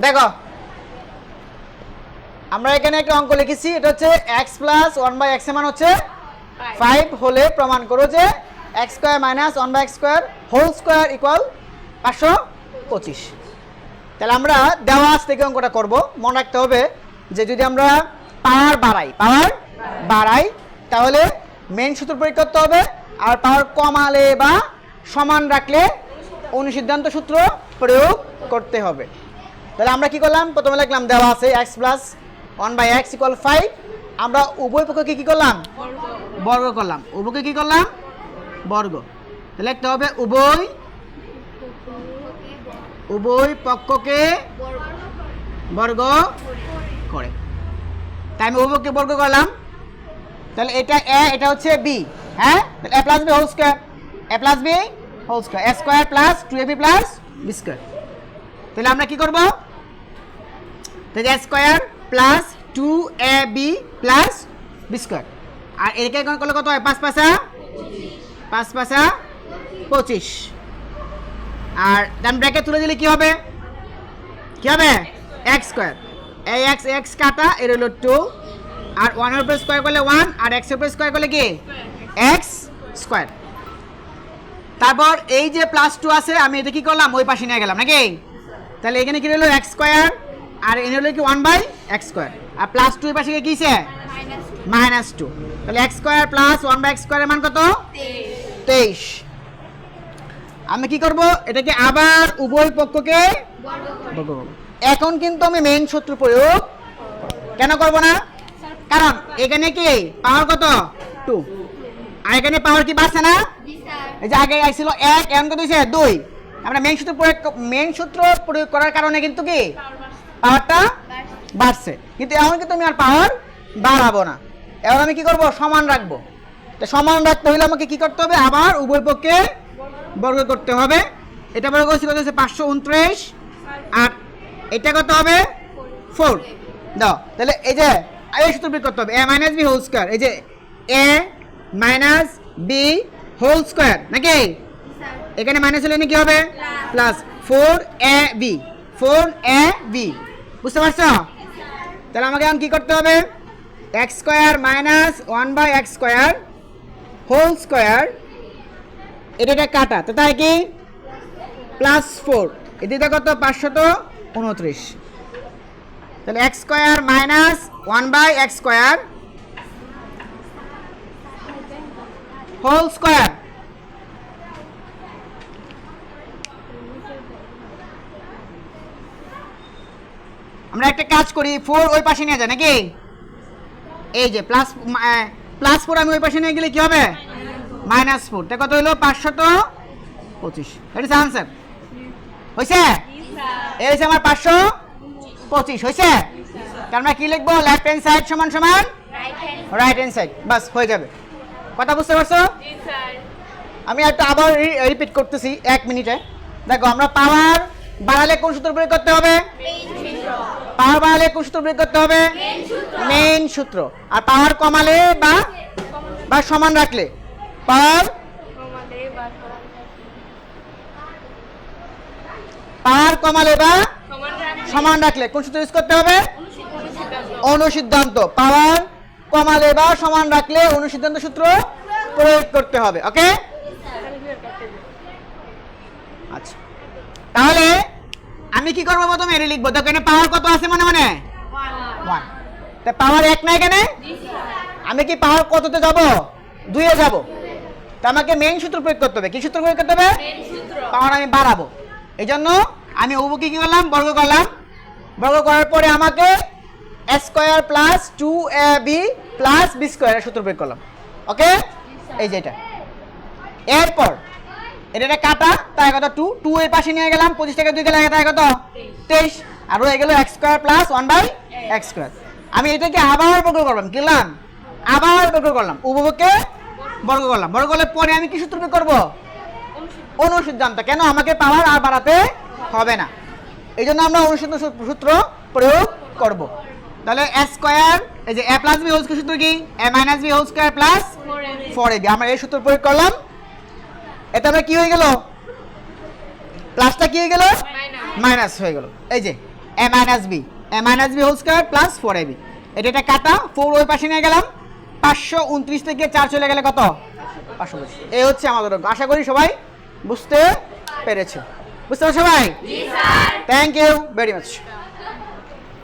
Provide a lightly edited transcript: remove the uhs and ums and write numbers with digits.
দেখো আমরা এখানে একটা অঙ্ক লিখেছি, এটা হচ্ছে x প্লাস 1/x এর মান হচ্ছে 5 হলে প্রমাণ করো যে x square minus 1/x square whole square equal 525। তাহলে আমরা দেওয়া আজ থেকে অঙ্কটা করব। মনে রাখতে হবে যে যদি আমরা পাওয়ার বাড়াই তাহলে মেইন সূত্র প্রয়োগ করতে হবে, আর পাওয়ার কমালে বা সমান রাখলে অনুসিদ্ধান্ত সূত্র প্রয়োগ করতে হবে। তাহলে আমরা কি করলাম, প্রথমে লিখলাম দেওয়া আছে x প্লাস 1/x ইকুয়াল 5। আমরা উভয় পক্ষকে কি করলাম, বর্গ করলাম। উভয়কে কি করলাম, বর্গ। তাহলে লিখতে হবে উভয় পক্ষকে বর্গ করে। তাই আমি উভয়কে বর্গ করলাম। তাহলে এটা a, এটা হচ্ছে b, হ্যাঁ, তাহলে a plus b whole square, a plus b whole square, a square plus 2ab plus b square. তাহলে আমরা কি করব, তাহলে a square plus 2ab plus b square, আর এটাকে কোন করলে কত হয়, 5 5 25। আর ডান ব্র্যাকেট তুলে দিলে কি হবে, x স্কয়ার, এই x কাটা, এর হলো 2, আর 1 এর উপর স্কয়ার করলে 1, আর x এর উপর স্কয়ার করলে কি x স্কয়ার। তারপর এই যে প্লাস 2 আছে, আমি এটা কি করলাম, ওই পাশে নিয়ে গেলাম নাকি। তাহলে এখানে কি হলো x স্কয়ার, আর এখানে হলো কি 1/x স্কয়ার, আর প্লাস 2 এর পাশে কি আছে -2। তাহলে x স্কয়ার প্লাস 1/x স্কয়ারের মান কত, 23। আমি কি করব, এটাকে আবার উভয় পক্ষকে বর্গ করব। এখন কিন্তু আমি মেইন সূত্র প্রয়োগ কেন করব না, কারণ এখানে কি পাওয়ার কত 2, আর এখানে পাওয়ার কি বাড়ছে না, এই যে আগে ছিল 1, এখন কত হইছে 2। আমরা মেইন সূত্র প্রয়োগ করার কারণে কিন্তু কি পাওয়ারটা বাড়ছে, কিন্তু এখন কিন্তু আমি আর পাওয়ার বাড়াবো না। এখন আমি কি করব, সমান রাখবো। তো সমান রাখতে হলে আমাকে কি করতে হবে, আবার উভয় পক্ষে বর্গ করতে হবে। এটা বর্গ করছি কত হচ্ছে 529, আর এটা কত হবে 4 দাও। তাহলে এই যে এই সূত্র প্রয়োগ করতে হবে, a minus b whole square, এই যে a minus b whole square নাকি, এখানে মাইনাস হলে কি হবে প্লাস 4ab, বুঝতে পারছো। তাহলে আমাকে এখন কি করতে হবে, x square minus 1/x square whole square, এটা কাটা, তো তাই কি প্লাস 4, এটা কত 529। তাহলে x square minus 1/x square whole square, আমরা একটা কাজ করি, 4 ওই পাশে নিয়ে যায় নাকি, এই যে প্লাস 4 আমি ওই পাশে নিয়ে গেলে কি হবে -4, তা কত হলো 525। এটা আনসার হইছে, এই হইছে আমার 525 হইছে। তার মানে কি লিখবো, লেফট হ্যান্ড সাইড সমান সমান রাইট হ্যান্ড সাইড, বাস হয়ে যাবে। কথা বুঝতে পারছো, আমি একটা আবার রিপিট করতেছি 1 মিনিটে। দেখো আমরা পাওয়ার বাড়ালে কোন সূত্র প্রয়োগ করতে হবে, পাওয়ার বাড়ালে কোন সূত্র প্রয়োগ করতে হবে, মেইন সূত্র। আর পাওয়ার কমালে বা সমান রাখলে, পাওয়ার কমালে বা সমান রাখলে কোন সূত্র ইউজ করতে হবে, অনুসিদ্ধান্ত। পাওয়ার কমালে বা সমান রাখলে অনুসিদ্ধান্ত সূত্র প্রয়োগ করতে হবে। ওকে, আচ্ছা তাহলে আমি কি করবো, প্রথমে এটা লিখবো। দেখো এখানে পাওয়ার কত আছে, মনে 1, তা পাওয়ার 1 না এখানে, আমি কি পাওয়ার কততে যাব, 2 এ যাব। তা আমাকে মেইন সূত্র প্রয়োগ করতে হবে। কি সূত্র প্রয়োগ করতে হবে, পাওয়ার আমি বাড়াবো, এই জন্য আমি উভয়কে কি করলাম, বর্গ করলাম। বর্গ করার পরে আমাকে a square plus 2ab plus b square সূত্র প্রয়োগ করলাম। ওকে, এই যে এটা। এরপর এটা কাটা, তাই কত 2 এর পাশে নিয়ে গেলাম, 25 থেকে 2 গেলে তাই কত 23, আর হয়ে গেল x square plus 1/x square. আমি এটাকে আবার বর্গ করলাম, কি করলাম, আবার বর্গ করলাম, উভয়কে বর্গ করলাম। বর্গ করলে পরে আমি কি সূত্র প্রয়োগ করব, অনুসিদ্ধান্ত। কেন, আমাকে পাওয়ার আর বাড়াতে হবে না, এই জন্য আমরা অনুসিদ্ধান্ত সূত্র প্রয়োগ করব। তাহলে a স্কয়ার, এই যে a plus b whole square সূত্র কি, a minus b whole square plus 4ab, আমরা এই সূত্র প্রয়োগ করলাম। এটা আমরা কি হয়ে গেল, প্লাসটা কি হয়ে গেল, মাইনাস হয়ে গেল। এই যে A minus B whole square plus 4ab এটা একটা কাটা 4 ওই পাশে নিয়ে গেলাম 529 থেকে 4 চলে গেলে কত 525 এই হচ্ছে আমাদের অঙ্ক আশা করি সবাই বুঝতে পেরেছে বুঝতে পারছো সবাই জি sir thank you very much